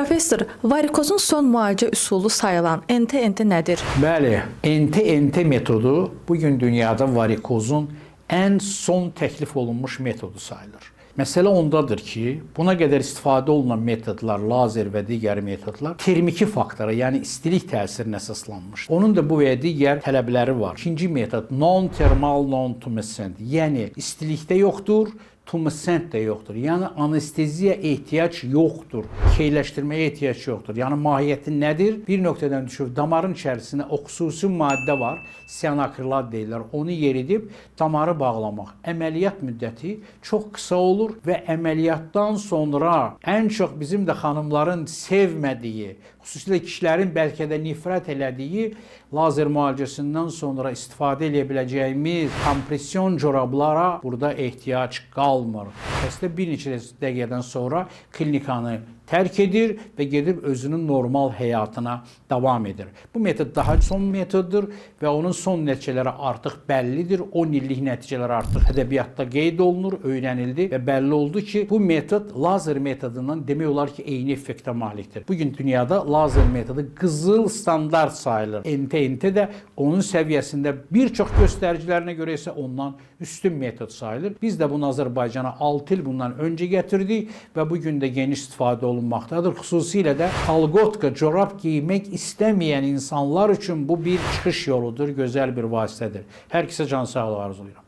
Professor, varikozun son müalicə üsulu sayılan NT-NT nədir? Bəli, NT-NT metodu bugün dünyada varikozun ən son təklif olunmuş metodu sayılır. Məsələ ondadır ki, buna qədər istifadə olunan metodlar, lazer və digər metodlar termiki faktora, yəni istilik təsirinə əsaslanmışdır. Onun da bu və digər tələbləri var. İkinci metod non-termal, non-tumescent, yəni istilikdə yoxdur, tumescent də yoxdur. Yəni anesteziya ehtiyac yoxdur, keyləşdirməyə ehtiyac yoxdur. Yəni mahiyyəti nədir? Bir nöqtədən düşüb damarın içərisində o xüsusi maddə var, siyanakrilat deyirlər. Onu yeridib damarı bağlamaq. Əməliyyat müddəti çox qısa olur və əməliyyatdan sonra ən çox bizim də xanımların sevmədiyi, xüsusilə kişilərin bəlkə də nifrət elədiyi lazer müalicəsindən sonra istifadə edə biləcəyimiz kompression corablara burada ehtiyac qalmır. Xəstə bir neçə dəqiqədən sonra klinikanı tərk edir və gedib özünün normal həyatına davam edir. Bu metod daha son metoddur və onun son nəticələri artıq bəllidir. 10 illik nəticələr artıq ədəbiyyatda qeyd olunur, öyrənildi və bəlli oldu ki, bu metod lazer metodundan demək olar ki, eyni effektə malikdir. Bugün dünyada lazer metodu qızıl standart sayılır. NT-NT də onun səviyyəsində bir çox göstəricilərinə görə isə ondan üstün metod sayılır. Biz də bunu Azərbaycana 6 il bundan öncə gətirdik və bugün də geniş istifadə olunmaqdadır. Xüsusilə də kalgotka, corab giymək istəməyən insanlar üçün bu bir çıxış yoludur, gözəl bir vasitədir. Hər kəsə can sağlığı arzulayıram.